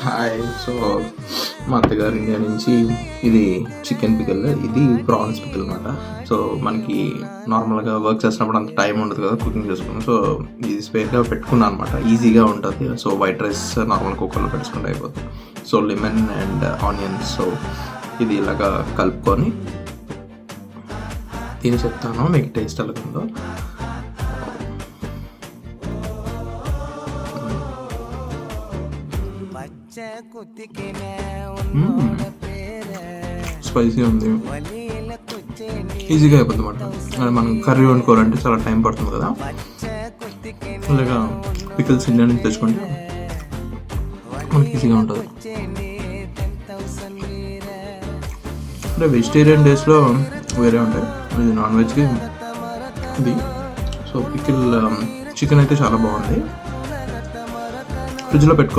Hi. So మా అత్తగారు India నుంచి ఇది చికెన్ పికిల్, ఇది ప్రాన్స్ పికిల్ అనమాట. సో మనకి నార్మల్గా వర్క్ చేసినప్పుడు అంత టైం ఉండదు కదా కుకింగ్ చేసుకుని. సో ఇది స్పేర్గా పెట్టుకున్నాను అనమాట, ఈజీగా ఉంటుంది. సో వైట్ రైస్ నార్మల్ కుక్కర్లో పెట్టుకుంటే అయిపోతుంది. So lemon and onions, so ఇది ఇలాగా కలుపుకొని తిని చెప్తాను మీకు టేస్ట్ ఎలా ఉందో. స్పైసీ ఉంది, ఈజీగా అయిపోతుంది అన్నమాట. మనం కర్రీ వండుకోవాలంటే చాలా టైం పడుతుంది కదా, అలాగా పికిల్స్ ఇండియా నుంచి తెచ్చుకుంటే మనకి ఈజీగా ఉంటుంది. అంటే వెజిటేరియన్ డేస్లో వేరే ఉంటాయి, ఇది నాన్ వెజ్కి ఇది. సో పికిల్ చికెన్ అయితే చాలా బాగుంది, ఫ్రిడ్జ్లో పెట్టుకో.